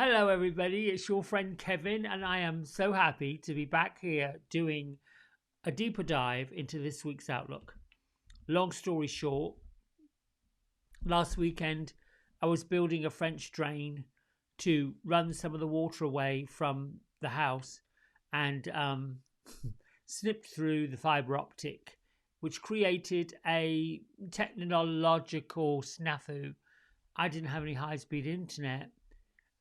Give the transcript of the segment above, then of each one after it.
Hello, everybody. It's your friend Kevin, and I am so happy to be back here doing a deeper dive into this week's Outlook. Long story short, last weekend I was building a French drain to run some of the water away from the house and snipped through the fiber optic, which created a technological snafu. I didn't have any high speed internet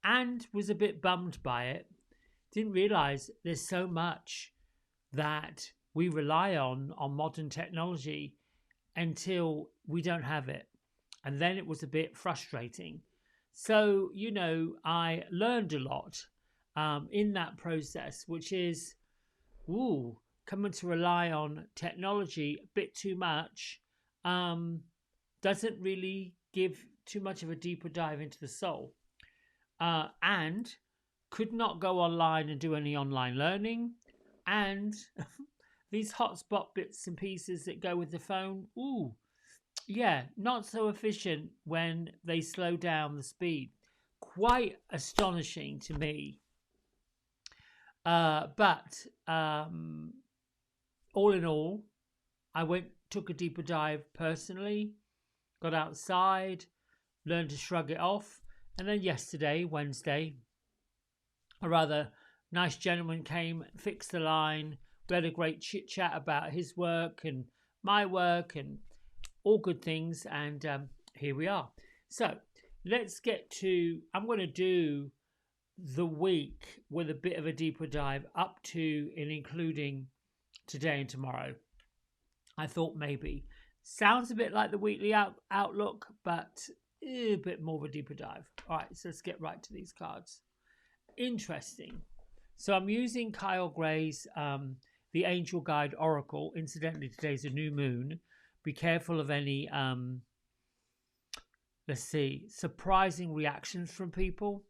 and was a bit bummed by it. Didn't realize there's so much that we rely on modern technology until we don't have it. And then it was a bit frustrating. So, I learned a lot in that process, which is, coming to rely on technology a bit too much um, doesn't really give too much of a deeper dive into the soul. And could not go online and do any online learning. And these hotspot bits and pieces that go with the phone, yeah, not so efficient when they slow down the speed. Quite astonishing to me. But all in all, I took a deeper dive personally, got outside, learned to shrug it off. And then yesterday, Wednesday, a rather nice gentleman came, fixed the line. We had a great chit chat about his work and my work and all good things. And here we are. So let's get to, I'm going to do the week with a bit of a deeper dive up to and including today and tomorrow. I thought maybe. Sounds a bit like the weekly outlook, but a bit more of a deeper dive. All right, so let's get right to these cards. Interesting. So I'm using Kyle Gray's The Angel Guide Oracle. Incidentally, today's a new moon. Be careful of any, surprising reactions from people.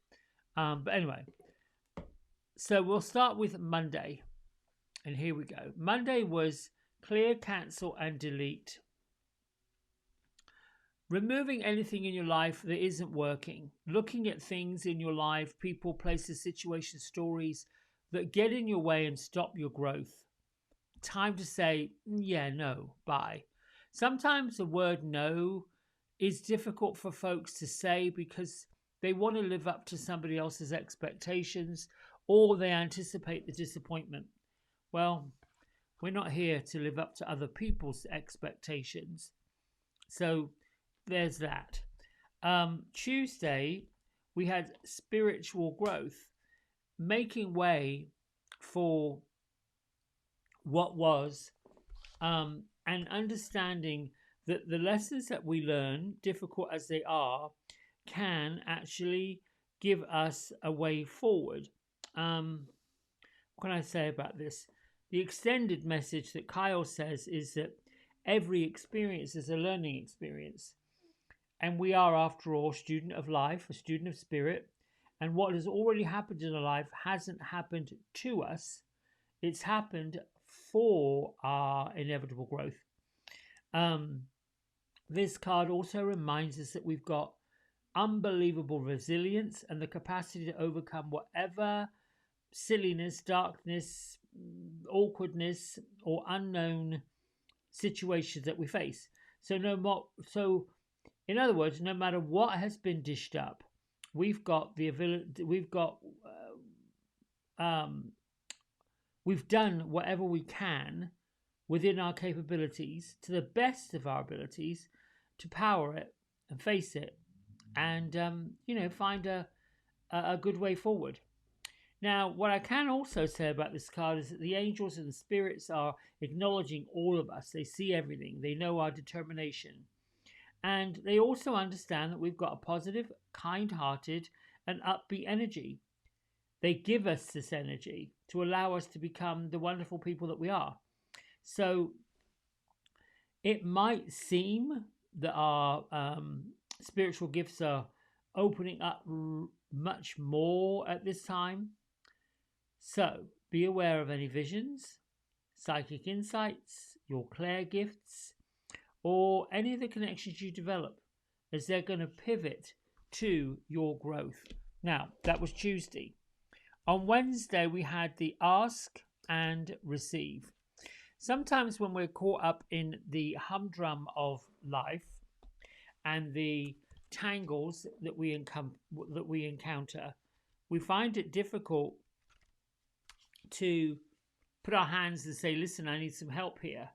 But anyway, so we'll start with Monday. And here we go. Monday was clear, cancel, and delete. Removing anything in your life that isn't working. Looking at things in your life, people, places, situations, stories that get in your way and stop your growth. Time to say, yeah, no, bye. Sometimes the word no is difficult for folks to say because they want to live up to somebody else's expectations or they anticipate the disappointment. Well, we're not here to live up to other people's expectations. So there's that. Tuesday, we had spiritual growth, making way for what was, and understanding that the lessons that we learn, difficult as they are, can actually give us a way forward. What can I say about this? The extended message that Kyle says is that every experience is a learning experience. And we are, after all, a student of life, a student of spirit. And what has already happened in our life hasn't happened to us. It's happened for our inevitable growth. This card also reminds us that we've got unbelievable resilience and the capacity to overcome whatever silliness, darkness, awkwardness, or unknown situations that we face. So in other words, no matter what has been dished up, we've got the ability. We've done whatever we can within our capabilities to the best of our abilities to power it and face it, and find a good way forward. Now, what I can also say about this card is that the angels and the spirits are acknowledging all of us. They see everything. They know our determination. And they also understand that we've got a positive, kind-hearted, and upbeat energy. They give us this energy to allow us to become the wonderful people that we are. So it might seem that our spiritual gifts are opening up much more at this time. So be aware of any visions, psychic insights, your clair gifts, or any of the connections you develop, as they're going to pivot to your growth. Now, that was Tuesday. On Wednesday, we had the ask and receive. Sometimes when we're caught up in the humdrum of life and the tangles that we encounter, we find it difficult to put our hands and say, listen, I need some help here.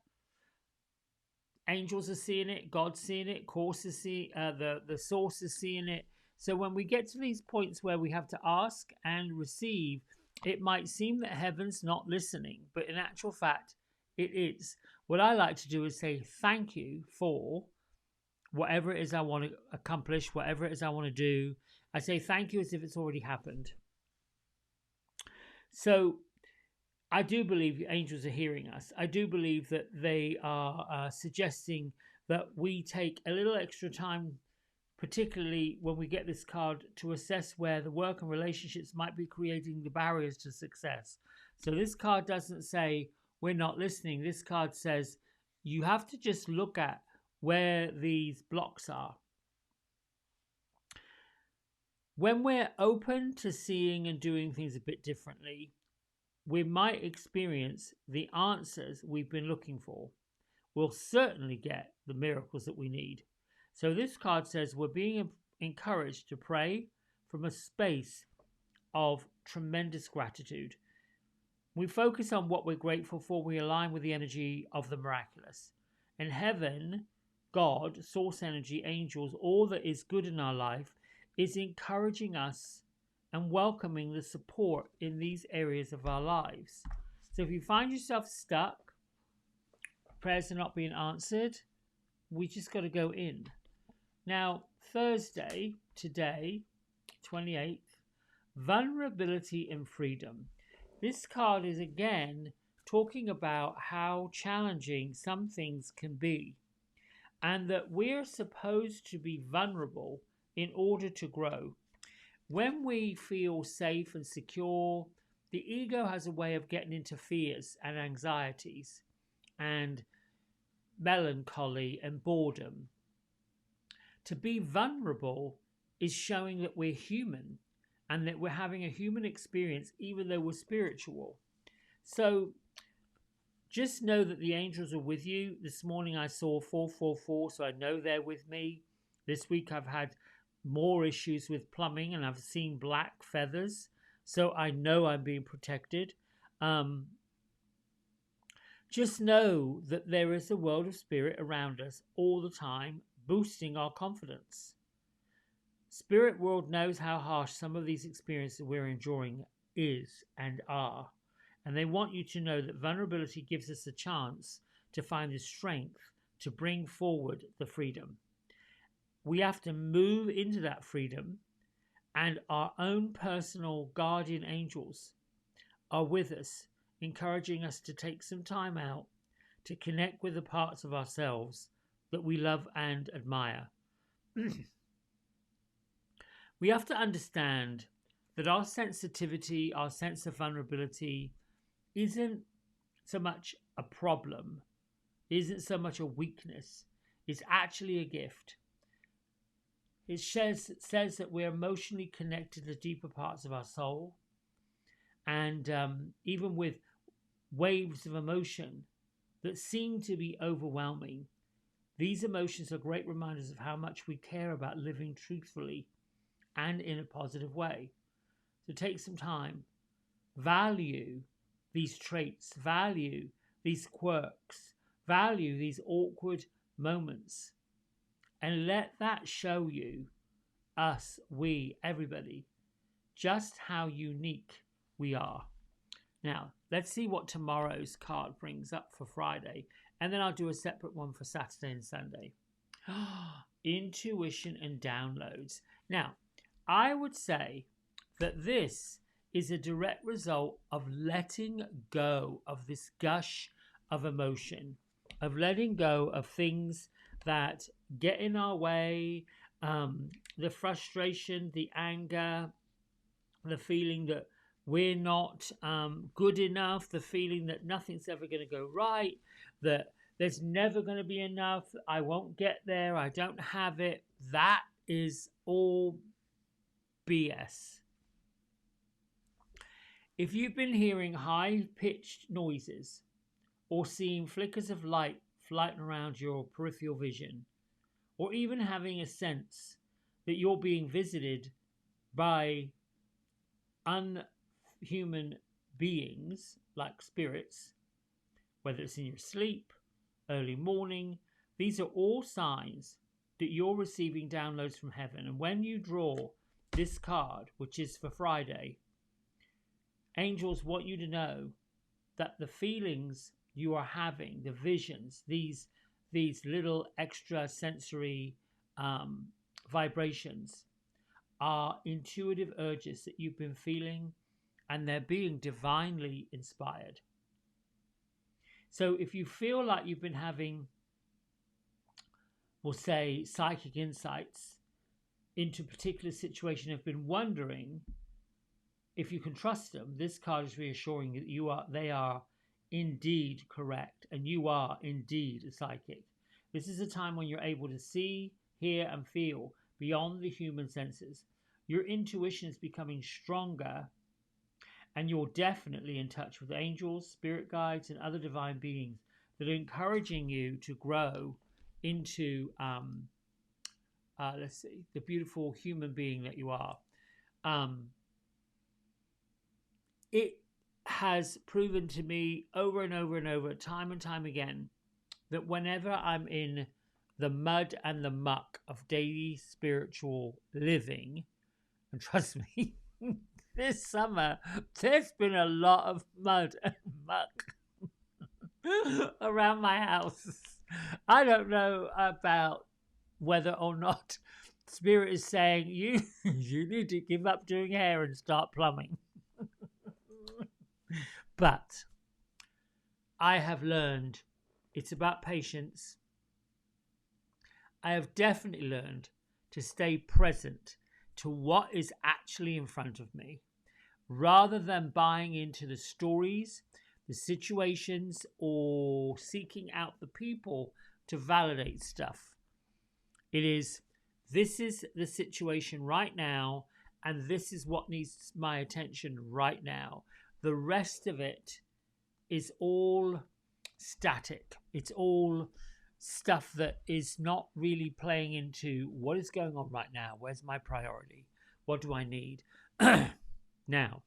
Angels are seeing it, God's seeing it, Course is seeing, the source is seeing it. So when we get to these points where we have to ask and receive, it might seem that heaven's not listening, but in actual fact, it is. What I like to do is say thank you for whatever it is I want to accomplish, whatever it is I want to do. I say thank you as if it's already happened. So I do believe angels are hearing us. I do believe that they are suggesting that we take a little extra time, particularly when we get this card, to assess where the work and relationships might be creating the barriers to success. So this card doesn't say we're not listening. This card says you have to just look at where these blocks are. When we're open to seeing and doing things a bit differently, we might experience the answers we've been looking for. We'll certainly get the miracles that we need. So this card says we're being encouraged to pray from a space of tremendous gratitude. We focus on what we're grateful for. We align with the energy of the miraculous. And heaven, God, source energy, angels, all that is good in our life is encouraging us and welcoming the support in these areas of our lives. So if you find yourself stuck, prayers are not being answered, we just got to go in. Now, Thursday, today, 28th, vulnerability and freedom. This card is again talking about how challenging some things can be, and that we're supposed to be vulnerable in order to grow. When we feel safe and secure, the ego has a way of getting into fears and anxieties and melancholy and boredom. To be vulnerable is showing that we're human and that we're having a human experience even though we're spiritual. So just know that the angels are with you. This morning I saw 444, so I know they're with me. This week I've had more issues with plumbing and I've seen black feathers, so I know I'm being protected. Just know that there is a world of spirit around us all the time, boosting our confidence. Spirit world knows how harsh some of these experiences we're enduring is and are, and they want you to know that vulnerability gives us a chance to find the strength to bring forward the freedom. We have to move into that freedom, and our own personal guardian angels are with us, encouraging us to take some time out to connect with the parts of ourselves that we love and admire. We have to understand that our sensitivity, our sense of vulnerability isn't so much a problem, isn't so much a weakness, it's actually a gift. It says that we're emotionally connected to the deeper parts of our soul. And even with waves of emotion that seem to be overwhelming, these emotions are great reminders of how much we care about living truthfully and in a positive way. So take some time, value these traits, value these quirks, value these awkward moments, and let that show you, us, we, everybody, just how unique we are. Now, let's see what tomorrow's card brings up for Friday, and then I'll do a separate one for Saturday and Sunday. Intuition and downloads. Now, I would say that this is a direct result of letting go of this gush of emotion, of letting go of things that get in our way, the frustration, the anger, the feeling that we're not good enough, the feeling that nothing's ever going to go right, that there's never going to be enough, I won't get there, I don't have it. That is all BS. If you've been hearing high-pitched noises or seeing flickers of light floating around your peripheral vision, or even having a sense that you're being visited by unhuman beings like spirits, whether it's in your sleep, early morning, these are all signs that you're receiving downloads from heaven. And when you draw this card, which is for Friday, angels want you to know that the feelings you are having, the visions, these little extra sensory vibrations are intuitive urges that you've been feeling, and they're being divinely inspired. So if you feel like you've been having, we'll say, psychic insights into a particular situation, have been wondering if you can trust them, this card is reassuring that they are indeed correct, and you are indeed a psychic. This is a time when you're able to see, hear, and feel beyond the human senses. Your intuition is becoming stronger, and you're definitely in touch with angels, spirit guides, and other divine beings that are encouraging you to grow into, the beautiful human being that you are. It has proven to me over and over and over, time and time again, that whenever I'm in the mud and the muck of daily spiritual living, and trust me, this summer there's been a lot of mud and muck around my house. I don't know about whether or not Spirit is saying you need to give up doing hair and start plumbing. But I have learned it's about patience. I have definitely learned to stay present to what is actually in front of me, rather than buying into the stories, the situations, or seeking out the people to validate stuff. This is the situation right now, and this is what needs my attention right now. The rest of it is all static. It's all stuff that is not really playing into what is going on right now. Where's my priority? What do I need? Now,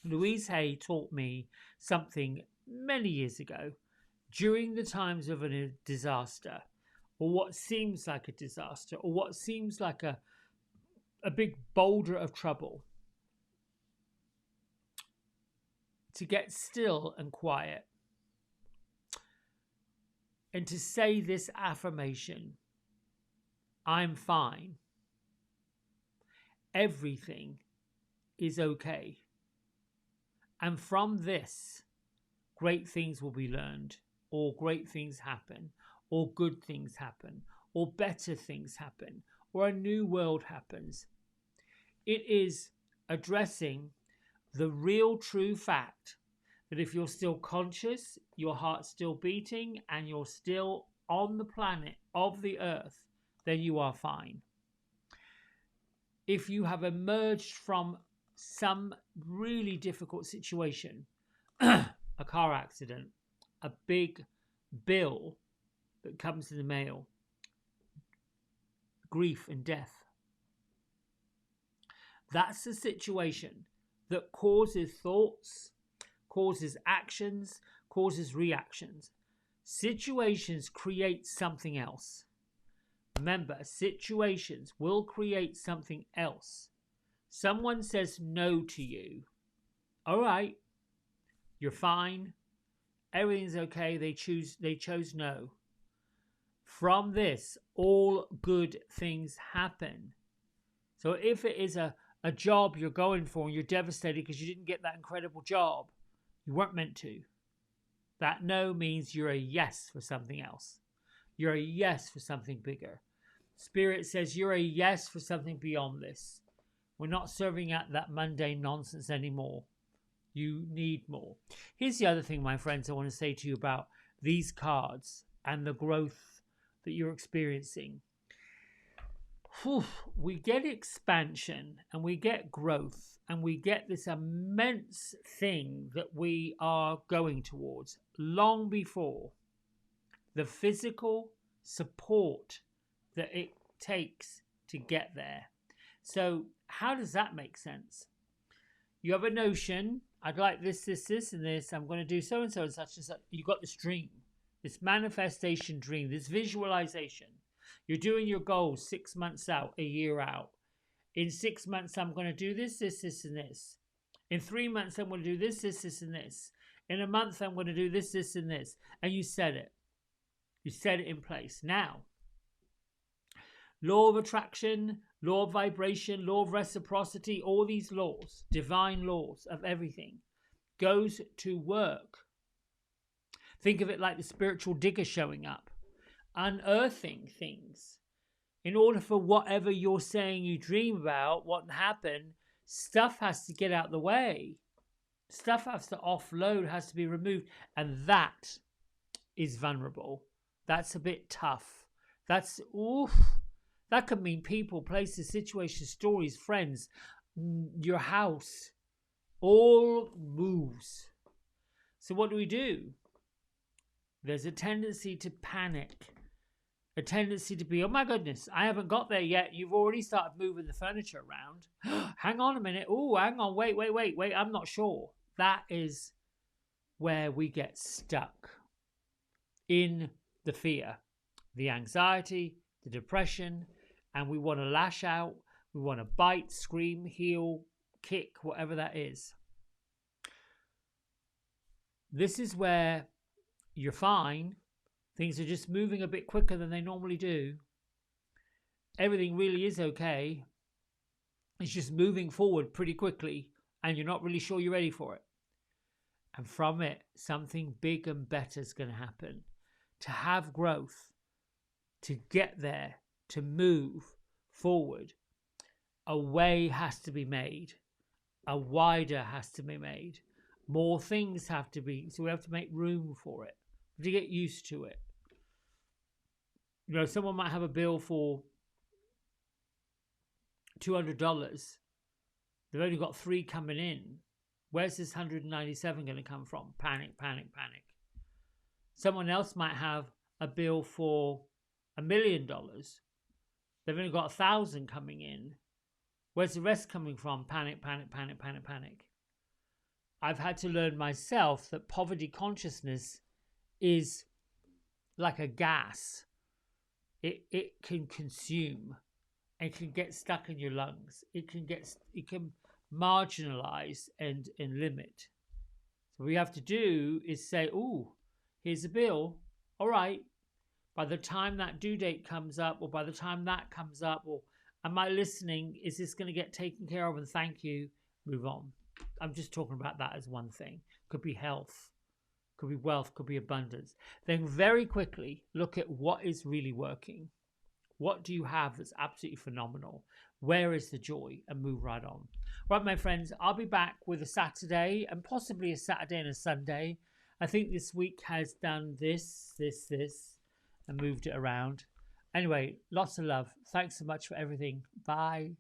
Louise Hay taught me something many years ago during the times of a disaster, or what seems like a disaster, or what seems like a big boulder of trouble. To get still and quiet, and to say this affirmation: I'm fine. Everything is okay. And from this, great things will be learned, or great things happen, or good things happen, or better things happen, or a new world happens. It is addressing the real true fact that if you're still conscious, your heart's still beating, and you're still on the planet of the earth, then you are fine. If you have emerged from some really difficult situation, a car accident, a big bill that comes in the mail, grief and death, that's the situation that causes thoughts, causes actions, causes reactions. Situations create something else. Remember, situations will create something else. Someone says no to you. All right, you're fine. Everything's okay. They chose no. From this, all good things happen. So if it is a job you're going for and you're devastated because you didn't get that incredible job, you weren't meant to. That no means you're a yes for something else. You're a yes for something bigger. Spirit says you're a yes for something beyond this. We're not serving at that mundane nonsense anymore. You need more. Here's the other thing, my friends, I want to say to you about these cards and the growth that you're experiencing. whew, we get expansion and we get growth and we get this immense thing that we are going towards long before the physical support that it takes to get there. So, how does that make sense? You have a notion, I'd like this, and this, I'm going to do so and so and such and such. You've got this dream, this manifestation dream, this visualization. You're doing your goals 6 months out, a year out. In 6 months, I'm going to do this, and this. In 3 months, I'm going to do this, and this. In a month, I'm going to do this, and this. And you said it. You set it in place. Now, law of attraction, law of vibration, law of reciprocity, all these laws, divine laws of everything, goes to work. Think of it like the spiritual digger showing up, unearthing things. In order for whatever you're saying you dream about, what happen, stuff has to get out the way. Stuff has to offload, has to be removed. And that is vulnerable. That's a bit tough. That's, oof. That could mean people, places, situations, stories, friends, your house, all moves. So what do? There's a tendency to panic, a tendency to be, oh my goodness, I haven't got there yet. You've already started moving the furniture around. Hang on a minute. Oh, hang on. Wait. I'm not sure. That is where we get stuck in the fear, the anxiety, the depression, and we want to lash out. We want to bite, scream, heal, kick, whatever that is. This is where you're fine. Things are just moving a bit quicker than they normally do. Everything really is okay. It's just moving forward pretty quickly, and you're not really sure you're ready for it. And from it, something big and better is going to happen. To have growth, to get there, to move forward, a way has to be made. A wider has to be made. More things have to be, so we have to make room for it. We have to get used to it. You know, someone might have a bill for $200. They've only got 3 coming in. Where's this 197 going to come from? Panic. Someone else might have a bill for $1 million. They've only got 1,000 coming in. Where's the rest coming from? Panic. I've had to learn myself that poverty consciousness is like a gas. It can consume. It can get stuck in your lungs. It can marginalize and limit. So what we have to do is say, oh, here's a bill. All right. By the time that due date comes up, or by the time that comes up, or am I listening? Is this going to get taken care of? And thank you. Move on. I'm just talking about that as one thing. Could be health, could be wealth, could be abundance. Then very quickly look at what is really working. What do you have that's absolutely phenomenal? Where is the joy? And move right on. Right, my friends, I'll be back with a Saturday and possibly a Saturday and a Sunday. I think this week has done this, and moved it around. Anyway, lots of love. Thanks so much for everything. Bye.